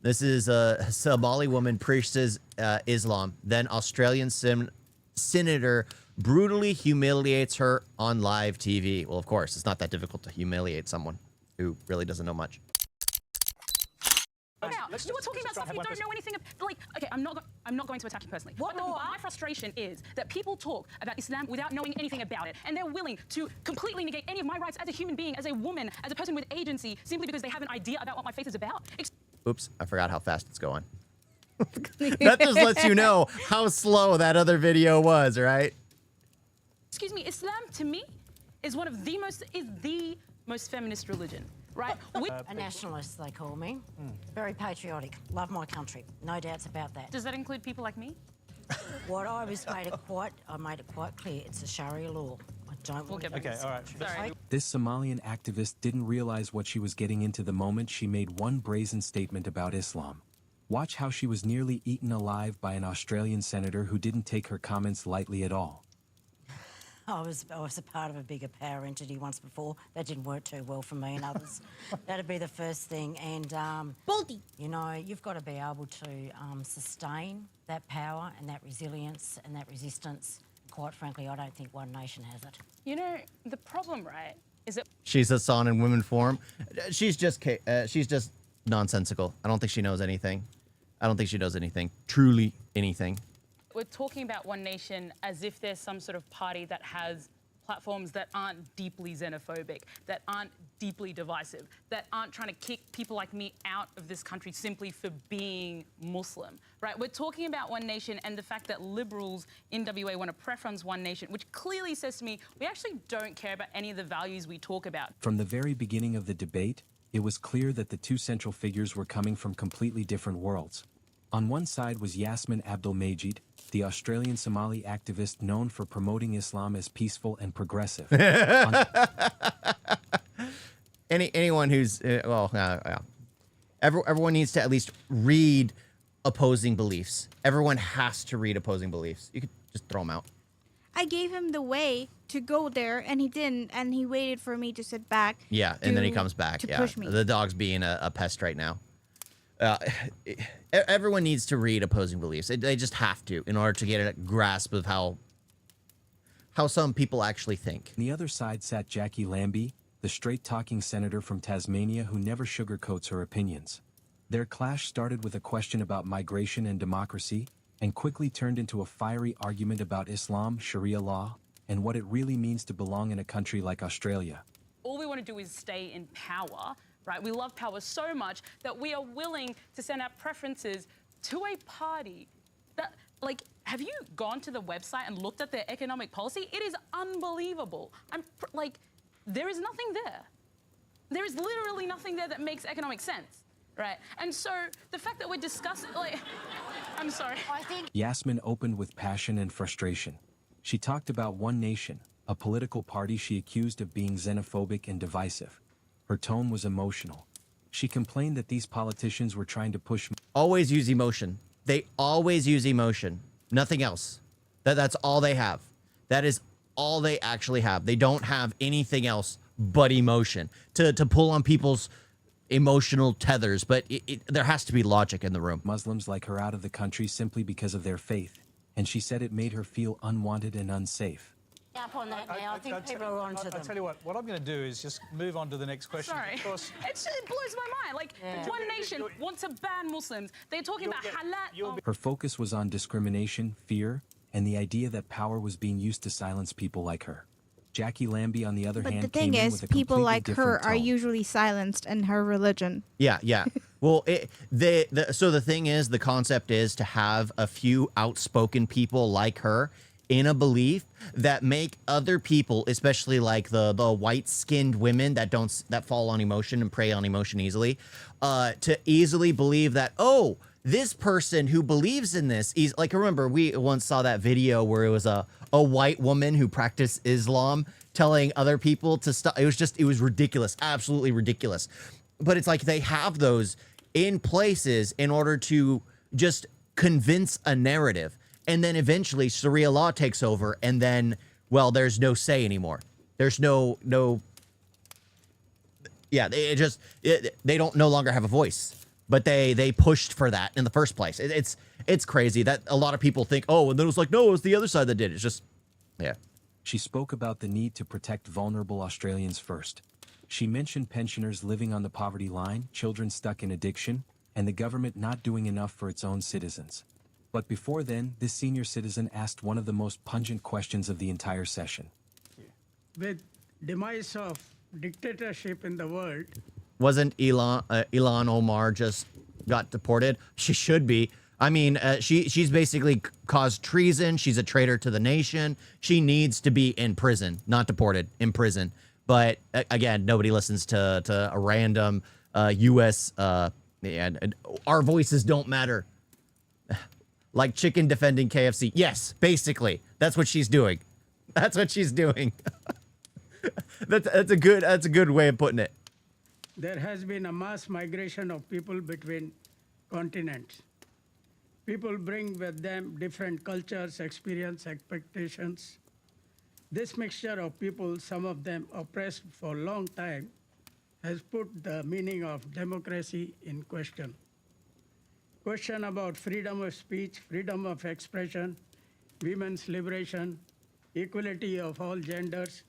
This is a Somali woman preaches Islam. Then Australian senator brutally humiliates her on live TV. Well, of course, it's not that difficult to humiliate someone who really doesn't know much. You were talking about stuff you don't know anything about. Like, okay, I'm not going to attack you personally. What my frustration is that people talk about Islam without knowing anything about it, and they're willing to completely negate any of my rights as a human being, as a woman, as a person with agency, simply because they have an idea about what my faith is about. Oops, I forgot how fast it's going. That just lets you know how slow that other video was, right? Excuse me, Islam to me is the most feminist religion. Right? A nationalist, they call me. Very patriotic. Love my country. No doubts about that. Does that include people like me? What I made it quite clear. It's a Sharia law. I don't want to. Okay, all right. Sorry. This Somalian activist didn't realize what she was getting into the moment she made one brazen statement about Islam. Watch how she was nearly eaten alive by an Australian senator who didn't take her comments lightly at all. I was a part of a bigger power entity once before. That didn't work too well for me and others. That'd be the first thing. And, Baldy. you know, you've got to be able to sustain that power and that resilience and that resistance. Quite frankly, I don't think one nation has it. You know, the problem, right, is that She's a son in women form. She's just nonsensical. I don't think she knows anything. I don't think she knows anything. Truly anything. we're talking about One Nation as if there's some sort of party that has platforms that aren't deeply xenophobic, that aren't deeply divisive, that aren't trying to kick people like me out of this country simply for being Muslim, right? We're talking about One Nation and the fact that liberals in WA want to preference One Nation, which clearly says to me, we actually don't care about any of the values we talk about. From the very beginning of the debate, it was clear that the two central figures were coming from completely different worlds. On one side was Yasmin Abdel-Majid, the Australian Somali activist known for promoting Islam as peaceful and progressive. Anyone who's everyone needs to at least read opposing beliefs. Everyone has to read opposing beliefs. You could just throw them out. I gave him the way to go there, and he didn't, and he waited for me to sit back. Yeah, and then he comes back. To Yeah, push me. The dog's being a pest right now. Everyone needs to read opposing beliefs. They just have to in order to get a grasp of how some people actually think. On the other side sat Jackie Lambie, the straight-talking senator from Tasmania who never sugarcoats her opinions. Their clash started with a question about migration and democracy, and quickly turned into a fiery argument about Islam, Sharia law, and what it really means to belong in a country like Australia. All we want to do is stay in power, right? We love power so much that we are willing to send our preferences to a party that, like, have you gone to the website and looked at their economic policy? It is unbelievable. There is nothing there. There is literally nothing there that makes economic sense, right? And so the fact that we're discussing, I'm sorry. I think Yasmin opened with passion and frustration. She talked about One Nation, a political party she accused of being xenophobic and divisive. Her tone was emotional. She complained that these politicians were trying to push... Always use emotion. They always use emotion. Nothing else. That's all they have. That is all they actually have. They don't have anything else but emotion to pull on people's emotional tethers. But there has to be logic in the room. Muslims like her out of the country simply because of their faith, and she said it made her feel unwanted and unsafe. up on that now. I think people are onto them. I'll tell you what I'm going to do is just move on to the next question. Sorry. Of course, It blows my mind. Like, One Nation wants to ban Muslims. They're talking about halal. Her focus was on discrimination, fear, and the idea that power was being used to silence people like her. Jackie Lambie, on the other But hand, the thing came in is, with a people completely like her different are tone. usually silenced in her religion. Yeah, yeah. Well, so the thing is, the concept is to have a few outspoken people like her in a belief that make other people, especially like the white-skinned women that fall on emotion and prey on emotion easily, to easily believe that, oh, this person who believes in this is like, remember, we once saw that video where it was a white woman who practiced Islam telling other people to stop. It was ridiculous, absolutely ridiculous. But it's like they have those in places in order to just convince a narrative. And then eventually Sharia law takes over, and then, well, there's no say anymore. There's no. Yeah, they don't no longer have a voice. but they pushed for that in the first place. It's crazy that a lot of people think, oh, and then it was like, no, it was the other side that did it. It's just, yeah. She spoke about the need to protect vulnerable Australians first. She mentioned pensioners living on the poverty line, children stuck in addiction, and the government not doing enough for its own citizens. But before then, this senior citizen asked one of the most pungent questions of the entire session. With demise of dictatorship in the world, Wasn't Ilhan Omar just got deported? She should be. I mean, she's basically caused treason. She's a traitor to the nation. She needs to be in prison, not deported, in prison. But again, nobody listens to a random U.S. And our voices don't matter. Like chicken defending KFC. Yes, basically, that's what she's doing. That's what she's doing. That's a good way of putting it. there has been a mass migration of people between continents. People bring with them different cultures, experience, expectations. This mixture of people, some of them oppressed for a long time, has put the meaning of democracy in question. Question about freedom of speech, freedom of expression, women's liberation, equality of all genders,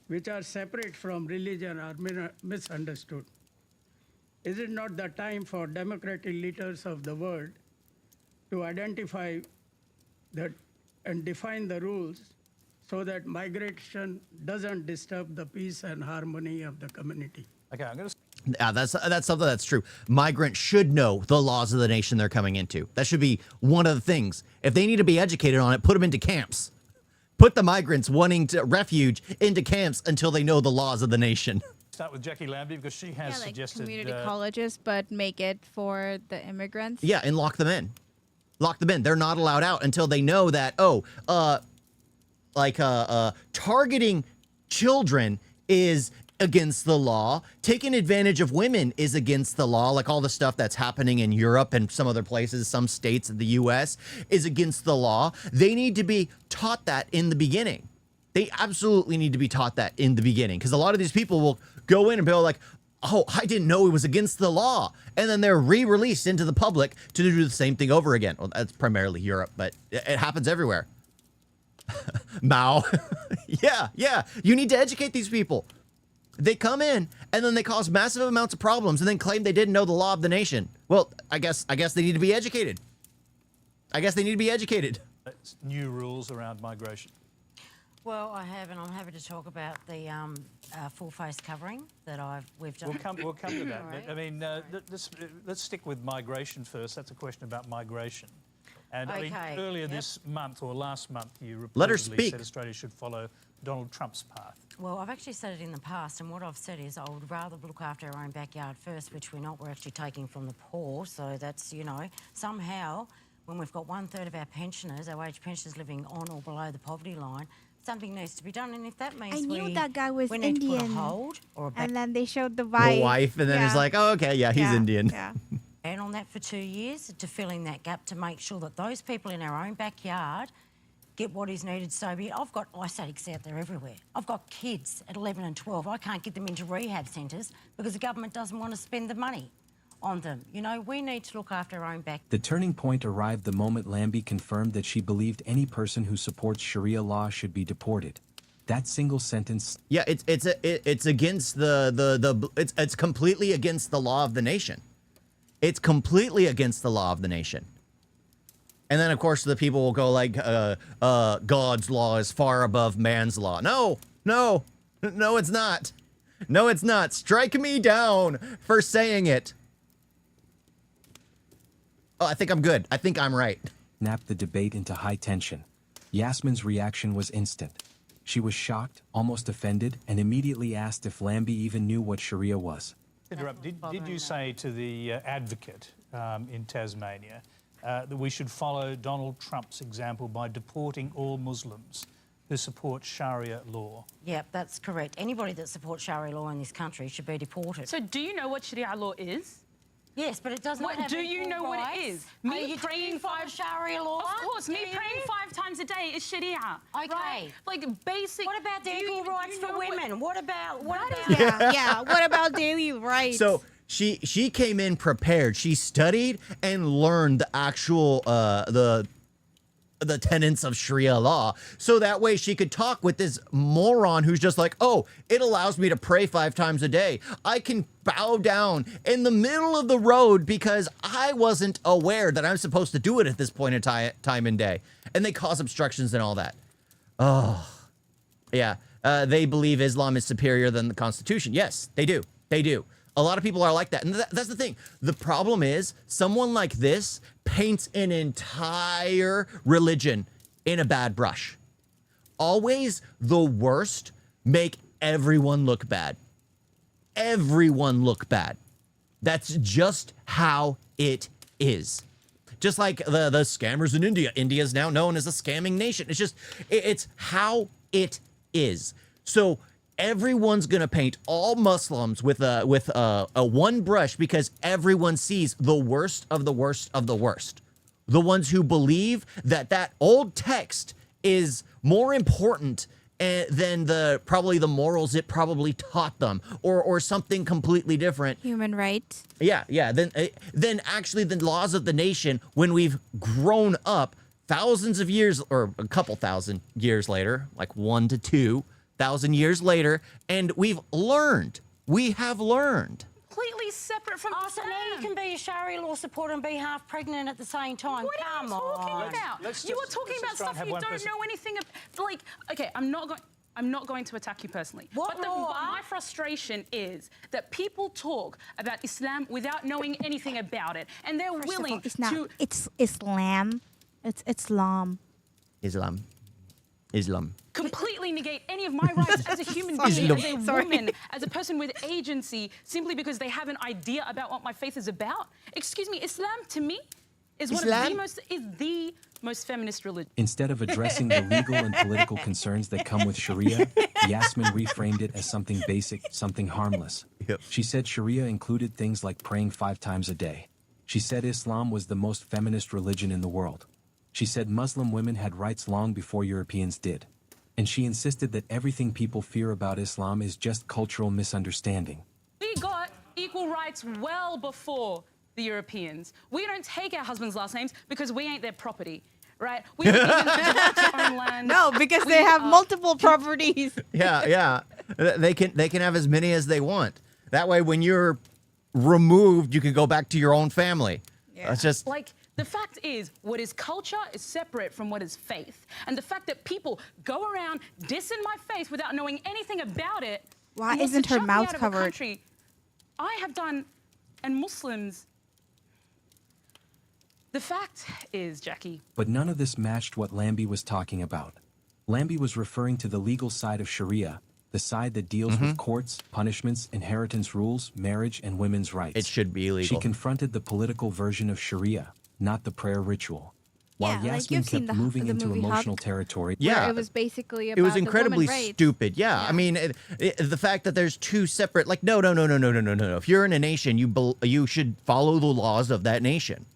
which are separate from religion, are misunderstood. Is it not the time for democratic leaders of the world to identify that and define the rules so that migration doesn't disturb the peace and harmony of the community? Okay, I'm going to. Yeah, that's something that's true. Migrants should know the laws of the nation they're coming into. That should be one of the things. If they need to be educated on it, put them into camps. Put the migrants wanting to refuge into camps until they know the laws of the nation. Start with Jackie Lambie because she has Yeah, like suggested community colleges, but make it for the immigrants. Yeah, and lock them in. Lock them in. They're not allowed out until they know that, targeting children is against the law. Taking advantage of women is against the law. Like all the stuff that's happening in Europe and some other places, some states in the U.S. is against the law. They need to be taught that in the beginning. They absolutely need to be taught that in the beginning, because a lot of these people will go in and be like, oh, I didn't know it was against the law. And then they're re-released into the public to do the same thing over again. Well, that's primarily Europe, but it happens everywhere. Mao. Yeah. You need to educate these people. They come in and then they cause massive amounts of problems and then claim they didn't know the law of the nation. Well, I guess they need to be educated. new rules around migration. Well, I have, and I'm happy to talk about the full face covering that we've done. We'll come to that. Right. But, I mean, let's stick with migration first. That's a question about migration. And I mean, earlier this month or last month, you Let her reportedly speak. said Australia should follow Donald Trump's path. Well, I've actually said it in the past, and what I've said is I would rather look after our own backyard first, which we're not. We're actually taking from the poor. So that's, somehow when we've got 1/3 of our pensioners, our age pensioners living on or below the poverty line, something needs to be done. And if that means I knew that guy was we need to put a Indian. hold or a back And then they showed the wife. The wife, and then he's like, oh, okay, yeah, he's Indian. Yeah. ban on that for 2 years to fill in that gap to make sure that those people in our own backyard get what is needed. So be it. I've got isatics out there everywhere. I've got kids at 11 and 12. I can't get them into rehab centres because the government doesn't want to spend the money on them. We need to look after our own back. The turning point arrived the moment Lambie confirmed that she believed any person who supports Sharia law should be deported. That single sentence. Yeah, it's against it's completely against the law of the nation. It's completely against the law of the nation. And then, of course, the people will go like, God's law is far above man's law. No, it's not. No, it's not. Strike me down for saying it. Oh, I think I'm good. I think I'm right. Snapped the debate into high tension. Yasmin's reaction was instant. She was shocked, almost offended, and immediately asked if Lambie even knew what Sharia was. Interrupt. Did you say to the advocate in Tasmania that we should follow Donald Trump's example by deporting all Muslims who support Sharia law? Yep, that's correct. Anybody that supports Sharia law in this country should be deported. So do you know what Sharia law is? Yes, but it doesn't What have do you equal know what rights. it is? Are Me you praying for Sharia law? Of course, Do me you? praying 5 times a day is Sharia. Okay. Right? Like basic. What about the equal rights for women? What about? Yeah. What about daily rights? So She came in prepared. She studied and learned the actual the tenets of Sharia law, so that way she could talk with this moron who's just like, oh, it allows me to pray 5 times a day. I can bow down in the middle of the road because I wasn't aware that I'm supposed to do it at this point in time and day. And they cause obstructions and all that. Oh, yeah. They believe Islam is superior than the Constitution. Yes, they do. They do. A lot of people are like that. And that's the thing. The problem is someone like this paints an entire religion in a bad brush. Always the worst make everyone look bad. Everyone look bad. That's just how it is. Just like the scammers in India. India is now known as a scamming nation. It's just, it's how it is. So everyone's gonna paint all Muslims with a one brush because everyone sees the worst of the worst of the worst. The ones who believe that that old text is more important than probably the morals it probably taught them, or something completely different. Human rights. Yeah. Then actually the laws of the nation, when we've grown up thousands of years, or a couple thousand years later, like 1 to 2,000 years later, and we have learned. Completely separate from Oh, so now you can be a Sharia law supporter and be half pregnant at the same time. What are you Come talking on. about? let's You just- are talking let's just about try and stuff have you one don't person. know anything about. Like, okay, I'm not going to attack you personally. What but law? my frustration is that people talk about Islam without knowing anything about it, and they're willing It's not. to. It's Islam. It's Islam. Islam. Completely negate any of my rights as a human being, as a woman, as a person with agency, simply because they have an idea about what my faith is about. Excuse me, Islam to me is one of the most feminist religion. Instead of addressing the legal and political concerns that come with Sharia, Yasmin reframed it as something basic, something harmless. Yep. She said Sharia included things like praying 5 times a day. She said Islam was the most feminist religion in the world. She said Muslim women had rights long before Europeans did. And she insisted that everything people fear about Islam is just cultural misunderstanding. We got equal rights well before the Europeans. We don't take our husbands' last names because we ain't their property, right? We don't even have to own land. No, because they have multiple properties. Yeah. They can have as many as they want. That way, when you're removed, you can go back to your own family. Yeah. It's just Like, the fact is, what is culture is separate from what is faith. And the fact that people go around dissing my faith without knowing anything about it. Why and wants isn't to her chuck me mouth out of a covered? country, I have done, and Muslims. The fact is, Jackie. But none of this matched what Lambie was talking about. Lambie was referring to the legal side of Sharia, the side that deals with courts, punishments, inheritance rules, marriage, and women's rights. it should be She illegal. confronted the political version of Sharia, not the prayer ritual. While Yeah, like Yasmin you've seen kept the moving movie into emotional Hug. territory, Yeah. It was basically about It was the incredibly woman rights. stupid. Yeah. I mean, the fact that there's two separate, like, no. If you're in a nation, you should follow the laws of that nation.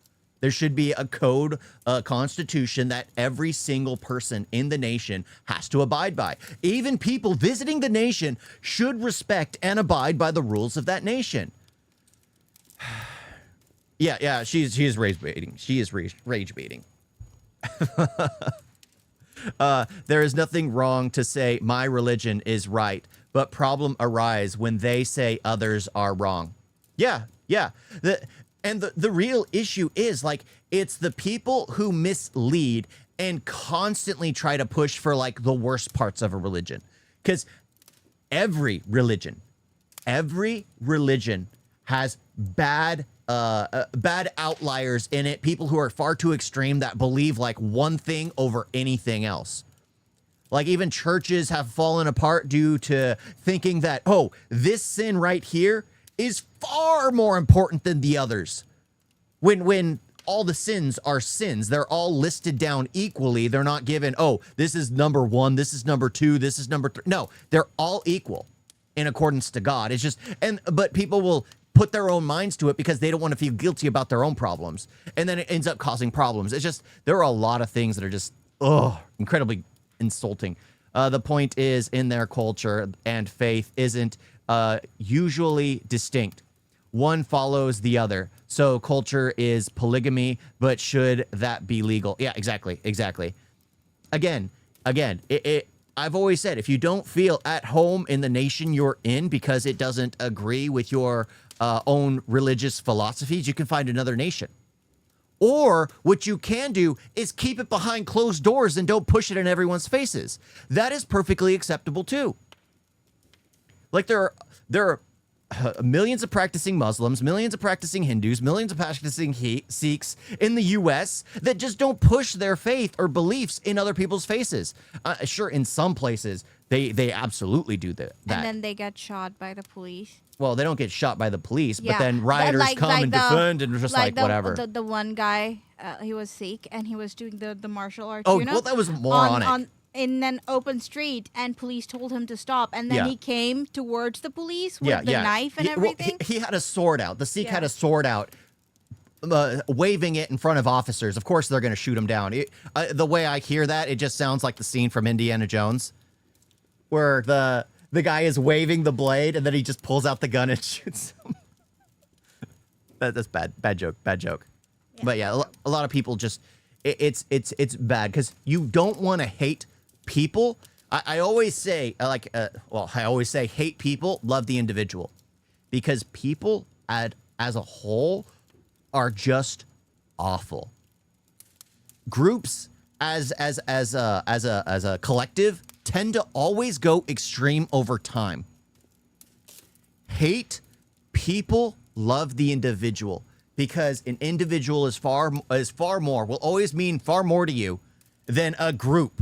There should be a code, a constitution that every single person in the nation has to abide by. Even people visiting the nation should respect and abide by the rules of that nation. Yeah, she is rage baiting. She is rage baiting. There is nothing wrong to say my religion is right, but problem arise when they say others are wrong. Yeah. The real issue is, like, it's the people who mislead and constantly try to push for, like, the worst parts of a religion. Because every religion has bad outliers in it, people who are far too extreme that believe, like, one thing over anything else. Like, even churches have fallen apart due to thinking that, oh, this sin right here is far more important than the others. When all the sins are sins, they're all listed down equally. They're not given, oh, this is number 1, this is number 2, this is number 3. No, they're all equal in accordance to God. It's just, but people will put their own minds to it because they don't want to feel guilty about their own problems. And then it ends up causing problems. It's just, there are a lot of things that are just, incredibly insulting. The point is, in their culture and faith isn't usually distinct. one follows the other. So culture is polygamy, but should that be legal? Yeah, exactly. Again, I've always said, if you don't feel at home in the nation you're in because it doesn't agree with your own religious philosophies, you can find another nation. Or what you can do is keep it behind closed doors and don't push it in everyone's faces. That is perfectly acceptable too. Like there are millions of practicing Muslims, millions of practicing Hindus, millions of practicing Sikhs in the U.S. that just don't push their faith or beliefs in other people's faces. Sure, in some places, they absolutely do that. And then they get shot by the police. Well, they don't get shot by the police, Yeah. but then rioters come and defend and just like whatever. The one guy, he was Sikh and he was doing the martial arts. Oh, you know, well, that was moronic. In an open street, and police told him to stop, and then he came towards the police with the knife and everything. He had a sword out. The Sikh had Yeah. a sword out, waving it in front of officers. Of course, they're going to shoot him down. The way I hear that, it just sounds like the scene from Indiana Jones, where the guy is waving the blade, and then he just pulls out the gun and shoots him. That's bad joke. Yeah. But yeah, a lot of people just it's bad because you don't want to hate people. I always say I always say hate people, love the individual, because people as a whole are just awful. Groups as a collective tend to always go extreme over time. Hate people, love the individual, because an individual is far more, will always mean far more to you than a group.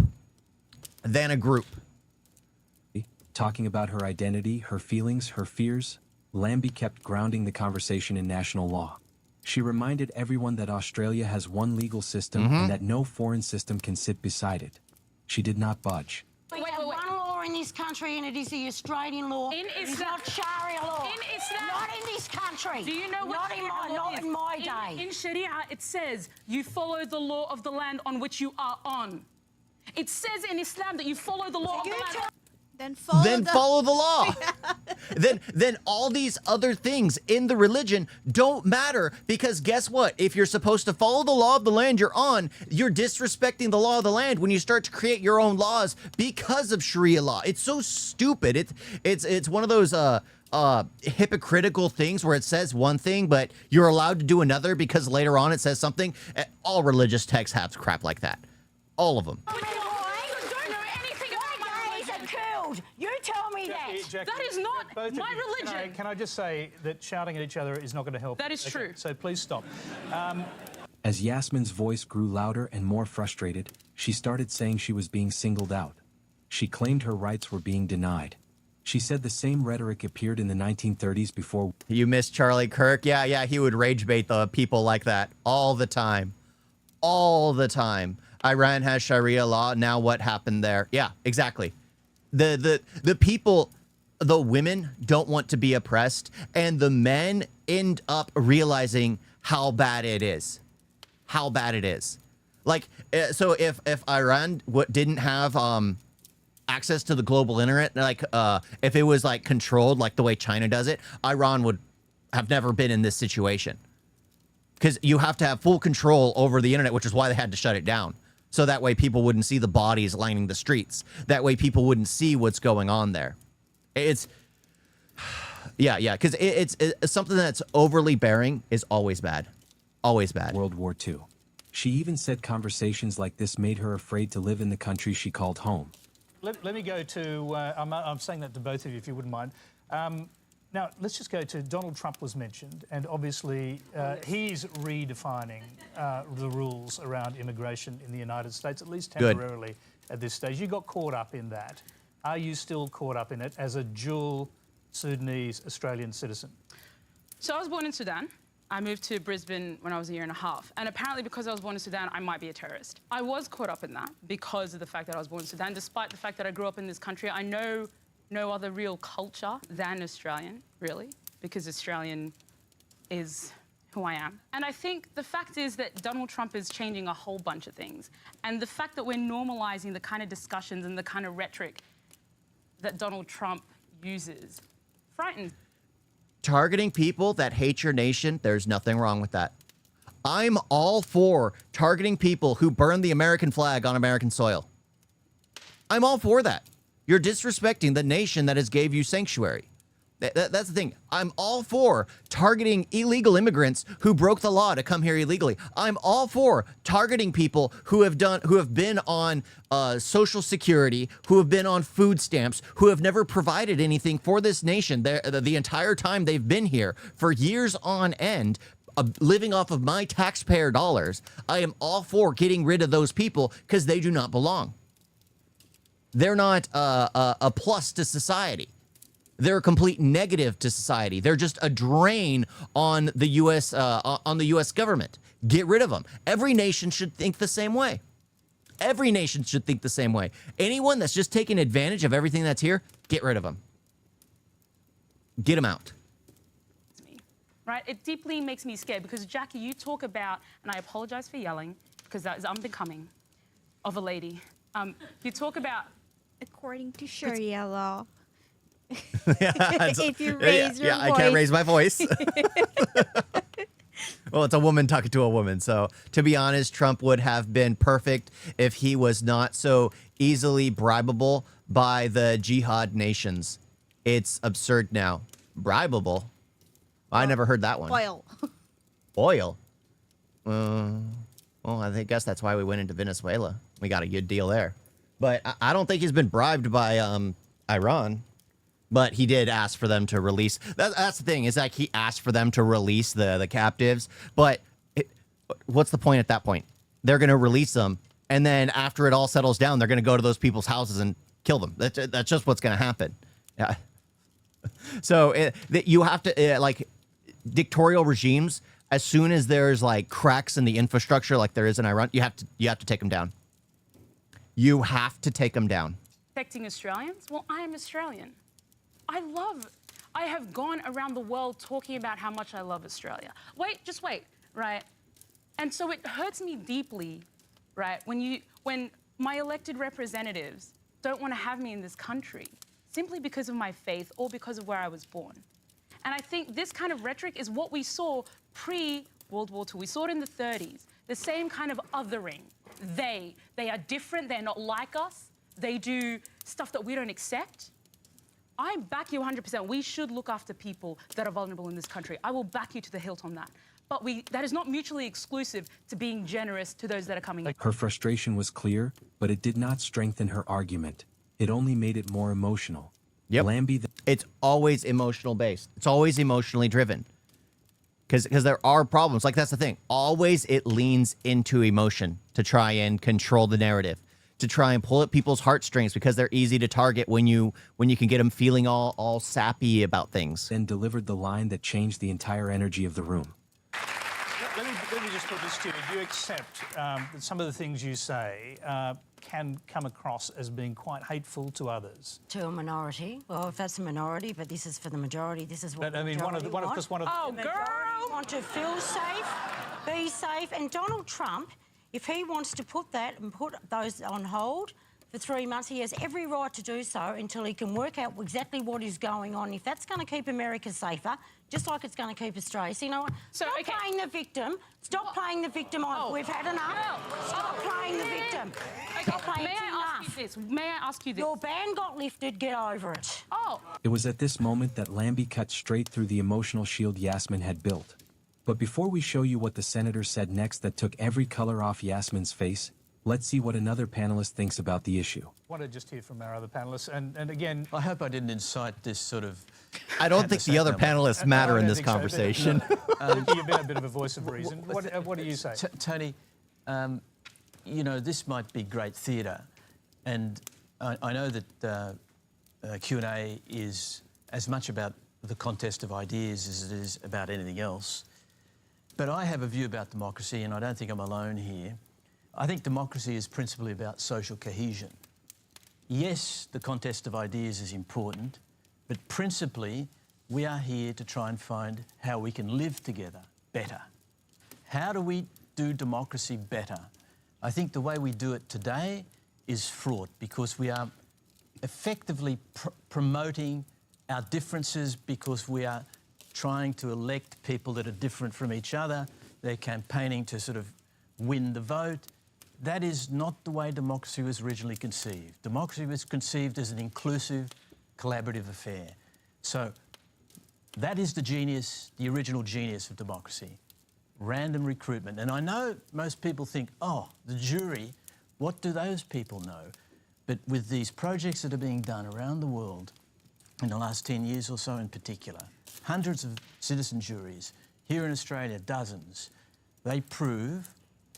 Talking about her identity, her feelings, her fears, Lambie kept grounding the conversation in national law. She reminded everyone that Australia has one legal system and that no foreign system can sit beside it. She did not budge. We have one law in this country, and it is the Australian law. It's not Sharia law. In Islam, not in this country. Do you know what Not in my day. In Sharia, it says you follow the law of the land on which you are on. It says in Islam that you follow the law of the land. Then follow the law. then all these other things in the religion don't matter, because guess what? If you're supposed to follow the law of the land you're on, you're disrespecting the law of the land when you start to create your own laws because of Sharia law. It's so stupid. It's one of those hypocritical things where it says one thing but you're allowed to do another because later on it says something. All religious texts have crap like that. All of them. You tell me that. Jackie, That is not both of my you, religion. Can I just say that shouting at each other is not going to help? That is true. So please stop. As Yasmin's voice grew louder and more frustrated, she started saying she was being singled out. She claimed her rights were being denied. She said the same rhetoric appeared in the 1930s before. You miss Charlie Kirk? Yeah, he would rage bait the people like that all the time. All the time. Iran has Sharia law. Now what happened there? Yeah, exactly. The people, the women don't want to be oppressed, and the men end up realizing how bad it is. How bad it is. Like, so if Iran didn't have access to the global internet, like if it was like controlled like the way China does it, Iran would have never been in this situation. Because you have to have full control over the internet, which is why they had to shut it down. So that way people wouldn't see the bodies lining the streets. That way people wouldn't see what's going on there. It's, yeah, because it's something that's overly bearing is always bad. Always bad. World War II. She even said conversations like this made her afraid to live in the country she called home. Let me go to, I'm saying that to both of you if you wouldn't mind. Now, let's just go to Donald Trump was mentioned, and obviously he's redefining the rules around immigration in the United States, at least temporarily at this stage. You got caught up in that. Are you still caught up in it as a dual Sudanese-Australian citizen? So I was born in Sudan. I moved to Brisbane when I was a year and a half. And apparently because I was born in Sudan, I might be a terrorist. I was caught up in that because of the fact that I was born in Sudan. Despite the fact that I grew up in this country, I know no other real culture than Australian, really, because Australian is who I am. And I think the fact is that Donald Trump is changing a whole bunch of things. And the fact that we're normalising the kind of discussions and the kind of rhetoric that Donald Trump uses frightens. Targeting people that hate your nation, there's nothing wrong with that. I'm all for targeting people who burn the American flag on American soil. I'm all for that. You're disrespecting the nation that has gave you sanctuary. That's the thing. I'm all for targeting illegal immigrants who broke the law to come here illegally. I'm all for targeting people who have been on Social Security, who have been on food stamps, who have never provided anything for this nation the entire time they've been here for years on end, living off of my taxpayer dollars. I am all for getting rid of those people because they do not belong. They're not a plus to society. They're a complete negative to society. They're just a drain on the U.S. Government. Get rid of them. Every nation should think the same way. Every nation should think the same way. Anyone that's just taking advantage of everything that's here, get rid of them. Get them out. Right? It deeply makes me scared because, Jackie, you talk about, and I apologize for yelling because that is unbecoming of a lady. You talk about... According to Sharia law. If you raise your voice. I can't raise my voice. Well, it's a woman talking to a woman. So, to be honest, Trump would have been perfect if he was not so easily bribable by the jihad nations. It's absurd now. Bribable? I never heard that one. Oil. Oil? Well, I guess that's why we went into Venezuela. We got a good deal there. But I don't think he's been bribed by Iran. But he did ask for them to release. That's the thing, is like he asked for them to release the captives. But what's the point at that point? They're going to release them. And then after it all settles down, they're going to go to those people's houses and kill them. That's just what's going to happen. Yeah. So you have to, like, dictatorial regimes, as soon as there's, like, cracks in the infrastructure like there is in Iran, you have to take them down. You have to take them down. Affecting Australians? Well, I am Australian. I have gone around the world talking about how much I love Australia. Just wait, right? And so it hurts me deeply, right, when my elected representatives don't want to have me in this country simply because of my faith or because of where I was born. And I think this kind of rhetoric is what we saw pre-World War II. We saw it in the 30s, the same kind of othering. They are different, they're not like us, they do stuff that we don't accept. I back you 100%. We should look after people that are vulnerable in this country. I will back you to the hilt on that. But that is not mutually exclusive to being generous to those that are coming in. Her frustration was clear, but it did not strengthen her argument. It only made it more emotional. Yep. Lambie, it's always emotional based. It's always emotionally driven. Because there are problems. Like, that's the thing. Always it leans into emotion to try and control the narrative, to try and pull at people's heartstrings because they're easy to target when you can get them feeling all sappy about things. then delivered the line that changed the entire energy of the room. Let me just put this to you. Do you accept that some of the things you say can come across as being quite hateful to others? To a minority. Well, if that's a minority, but this is for the majority, this is what But, I mean, the majority want. Oh, The girl! majority want to feel safe, be safe, and Donald Trump, if he wants to put that and put those on hold for 3 months, he has every right to do so until he can work out exactly what is going on. If that's going to keep America safer, just like it's going to keep Australia. So, you know what? Stop playing the victim. Stop playing the victim. We've had enough. Stop playing the victim. Stop playing. May I ask you this? May I ask you this? Your ban got lifted. Get over it. Oh. It was at this moment that Lambie cut straight through the emotional shield Yasmin had built. But before we show you what the senator said next that took every color off Yasmin's face, let's see what another panelist thinks about the issue. I want to just hear from our other panellists. And again... I hope I didn't incite this sort of... I don't think the other panelists matter in this conversation. You've been a bit of a voice of reason. What do you say? Tony, you know, this might be great theatre. And I know that Q&A is as much about the contest of ideas as it is about anything else. But I have a view about democracy, and I don't think I'm alone here. I think democracy is principally about social cohesion. Yes, the contest of ideas is important, but principally we are here to try and find how we can live together better. How do we do democracy better? I think the way we do it today is fraught because we are effectively promoting our differences because we are trying to elect people that are different from each other. They're campaigning to sort of win the vote. That is not the way democracy was originally conceived. Democracy was conceived as an inclusive, collaborative affair. So that is the genius, the original genius of democracy, random recruitment. And I know most people think, oh, the jury, what do those people know? But with these projects that are being done around the world, in the last 10 years or so in particular, hundreds of citizen juries, here in Australia, dozens, they prove,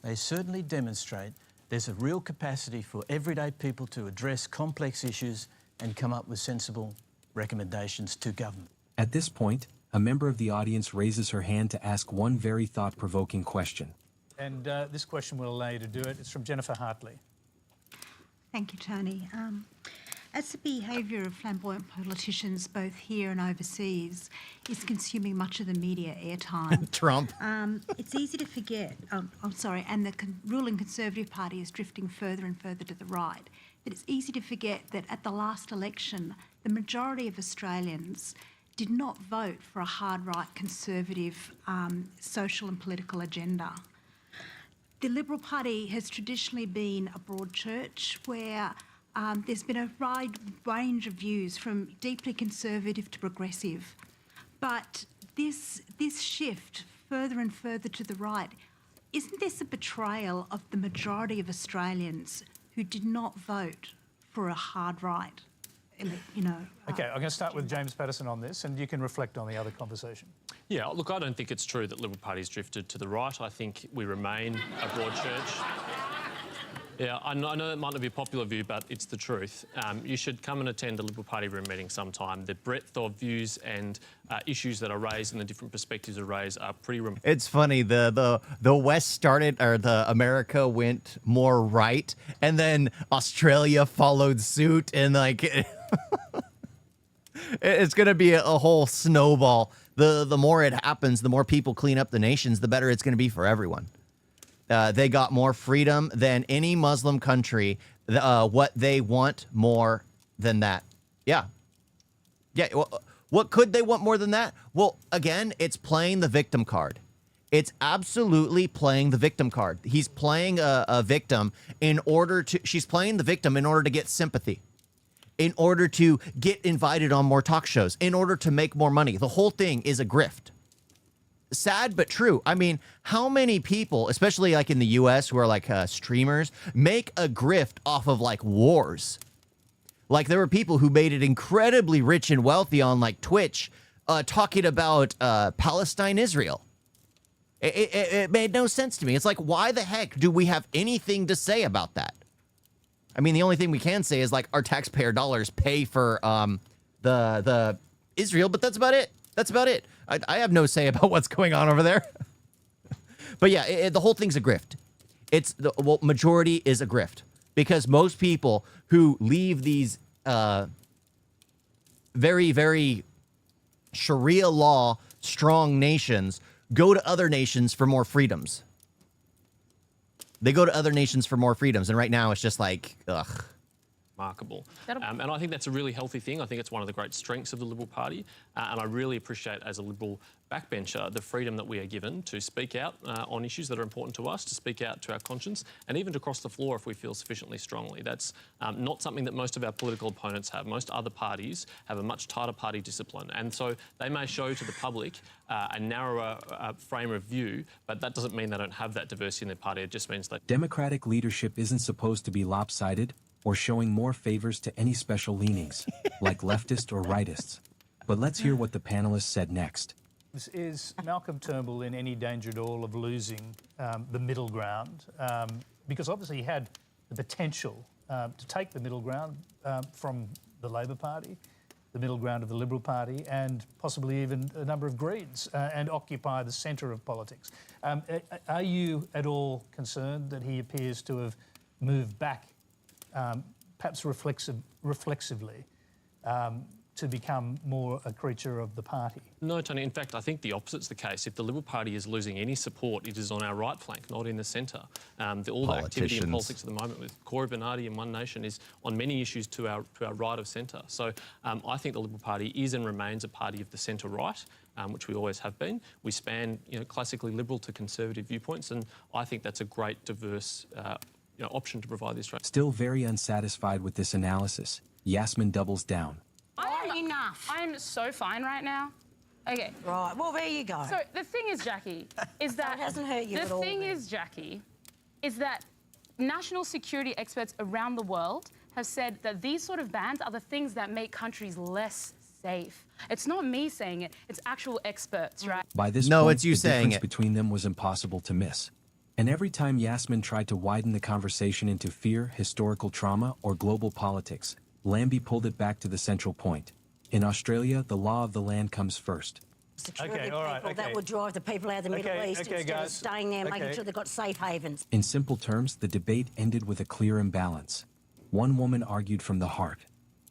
they certainly demonstrate there's a real capacity for everyday people to address complex issues and come up with sensible recommendations to government. At this point, a member of the audience raises her hand to ask one very thought-provoking question. And this question will allow you to do it. It's from Jennifer Hartley. Thank you, Tony. As the behaviour of flamboyant politicians, both here and overseas, is consuming much of the media airtime. Trump. It's easy to forget, and the ruling Conservative Party is drifting further and further to the right, that it's easy to forget that at the last election, the majority of Australians did not vote for a hard-right conservative social and political agenda. The Liberal Party has traditionally been a broad church where there's been a wide range of views from deeply conservative to progressive. But this shift further and further to the right, isn't this a betrayal of the majority of Australians who did not vote for a hard right? Okay, I'm going to start with James Patterson on this, and you can reflect on the other conversation. Yeah, look, I don't think it's true that Liberal Party's drifted to the right. I think we remain a broad church. Yeah, I know that might not be a popular view, but it's the truth. You should come and attend a Liberal Party room meeting sometime. The breadth of views and issues that are raised and the different perspectives are raised are pretty... It's funny, the West started, or the America went more right, and then Australia followed suit, and like... It's going to be a whole snowball. The more it happens, the more people clean up the nations, the better it's going to be for everyone. They got more freedom than any Muslim country. What they want more than that. Yeah. Yeah. What could they want more than that? Well, again, it's playing the victim card. It's absolutely playing the victim card. He's playing a victim in order to... She's playing the victim in order to get sympathy, in order to get invited on more talk shows, in order to make more money. The whole thing is a grift. Sad but true. I mean, how many people, especially like in the US who are like streamers, make a grift off of like wars? Like there were people who made it incredibly rich and wealthy on like Twitch talking about Palestine, Israel. It made no sense to me. It's like, why the heck do we have anything to say about that? I mean, the only thing we can say is like our taxpayer dollars pay for the Israel, but that's about it. That's about it. I have no say about what's going on over there. But yeah, the whole thing's a grift. Majority is a grift because most people who leave these very, very Sharia law strong nations go to other nations for more freedoms. They go to other nations for more freedoms, and right now it's just like, ugh. Remarkable. And I think that's a really healthy thing. I think it's one of the great strengths of the Liberal Party. And I really appreciate, as a Liberal backbencher, the freedom that we are given to speak out on issues that are important to us, to speak out to our conscience, and even to cross the floor if we feel sufficiently strongly. That's not something that most of our political opponents have. Most other parties have a much tighter party discipline. And so they may show to the public a narrower frame of view, but that doesn't mean they don't have that diversity in their party. It just means that... Democratic leadership isn't supposed to be lopsided or showing more favors to any special leanings, like leftist or rightists. But let's hear what the panelists said next. Is Malcolm Turnbull in any danger at all of losing the middle ground? Because obviously he had the potential to take the middle ground from the Labor Party, the middle ground of the Liberal Party, and possibly even a number of Greens, and occupy the centre of politics. Are you at all concerned that he appears to have moved back, perhaps reflexively, to become more a creature of the party? No, Tony. In fact, I think the opposite's the case. If the Liberal Party is losing any support, it is on our right flank, not in the centre. All the activity in politics at the moment with Corey Bernardi and One Nation is on many issues to our right of centre. So I think the Liberal Party is and remains a party of the centre-right. which we always have been. We span, classically liberal to conservative viewpoints, and I think that's a great, diverse option to provide the Australian. Still very unsatisfied with this analysis, Yasmin doubles down. Enough. I'm so fine right now. Okay. Right, well, there you go. So the thing is, Jackie, is that... It hasn't hurt you at all. The thing is, Jackie, is that national security experts around the world have said that these sort of bans are the things that make countries less safe. It's not me saying it, it's actual experts, right? By this No, point, it's you the saying difference it. between them was impossible to miss. And every time Yasmin tried to widen the conversation into fear, historical trauma, or global politics, Lambie pulled it back to the central point. In Australia, the law of the land comes first. Security all right, people that would drive the people out of the Middle East instead of guys. staying there, making sure they've got safe havens. In simple terms, the debate ended with a clear imbalance. One woman argued from the heart.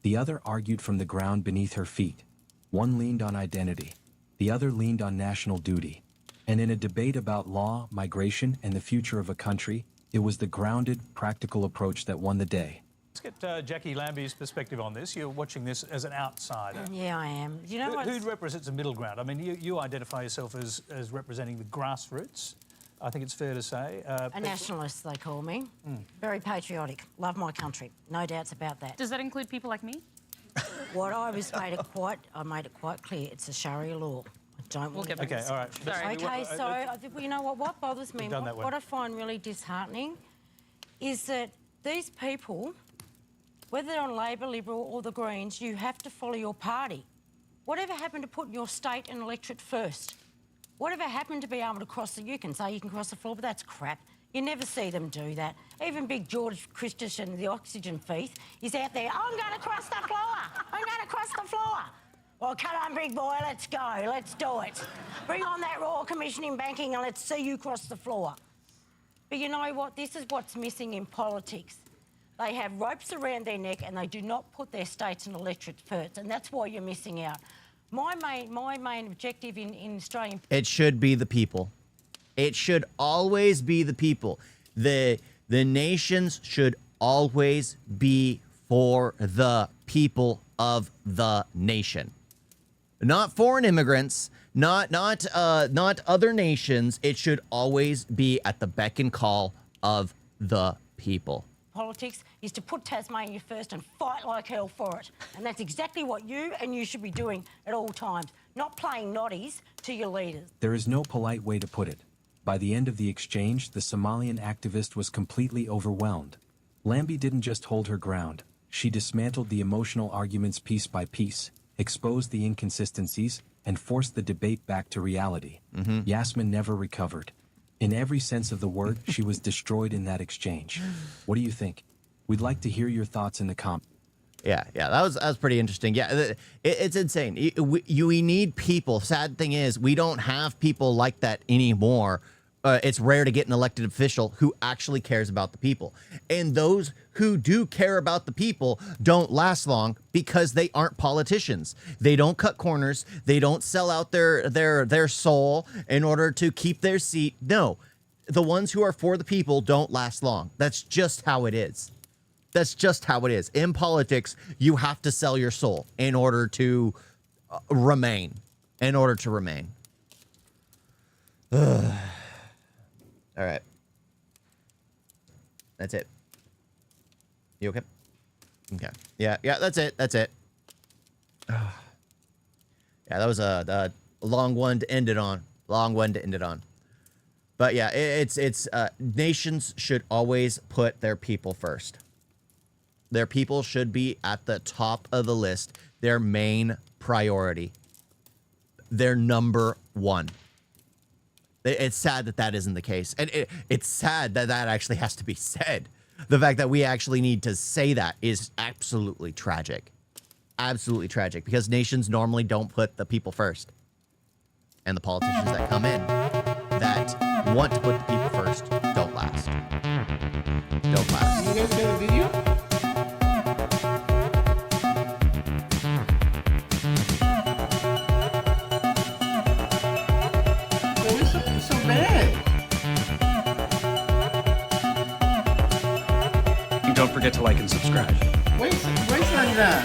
The other argued from the ground beneath her feet. One leaned on identity. The other leaned on national duty. And in a debate about law, migration, and the future of a country, it was the grounded, practical approach that won the day. Let's get Jackie Lambie's perspective on this. You're watching this as an outsider. Yeah, I am. You know what? Who represents a middle ground? I mean, you identify yourself as representing the grassroots, I think it's fair to say. A nationalist, they call me. Very patriotic. Love my country. No doubts about that. Does that include people like me? What I made it quite clear. It's a Sharia law. I don't want to. Okay, all right. Sorry. Okay, so you know what bothers me, what I find really disheartening is that these people, whether they're on Labor, Liberal or the Greens, you have to follow your party. Whatever happened to putting your state and electorate first? Whatever happened to be able to cross you can say you can cross the floor, but that's crap. You never see them do that. Even big George Christensen, the oxygen thief, is out there, I'm going to cross the floor. I'm going to cross the floor. Well, come on, big boy, let's go. Let's do it. Bring on that Royal Commission in banking and let's see you cross the floor. But you know what? This is what's missing in politics. They have ropes around their neck and they do not put their states and electorates first, and that's why you're missing out. My main objective in Australian... It should be the people. It should always be the people. The nations should always be for the people of the nation. Not foreign immigrants, not other nations. It should always be at the beck and call of the people. Politics is to put Tasmania first and fight like hell for it. And that's exactly what you should be doing at all times, not playing noddies to your leaders. There is no polite way to put it. By the end of the exchange, the Somalian activist was completely overwhelmed. Lambie didn't just hold her ground. She dismantled the emotional arguments piece by piece, exposed the inconsistencies, and forced the debate back to reality. Yasmin never recovered. In every sense of the word, she was destroyed in that exchange. What do you think? We'd like to hear your thoughts in the comments. Yeah, that was pretty interesting. Yeah, it's insane. We need people. Sad thing is, we don't have people like that anymore. It's rare to get an elected official who actually cares about the people. And those who do care about the people don't last long because they aren't politicians. They don't cut corners. They don't sell out their soul in order to keep their seat. No, the ones who are for the people don't last long. That's just how it is. That's just how it is. In politics, you have to sell your soul in order to remain. In order to remain. Ugh. All right. That's it. You okay? Okay. Yeah, that's it. That's it. Yeah, that was a long one to end it on. Long one to end it on. But yeah, it's nations should always put their people first. Their people should be at the top of the list. Their main priority. Their number one. It's sad that that isn't the case. And it's sad that that actually has to be said. The fact that we actually need to say that is absolutely tragic. Absolutely tragic. Because nations normally don't put the people first. And the politicians that come in that want to put the people first don't last. Don't last. You guys got a video? Don't forget to like and subscribe. Wait, where's that?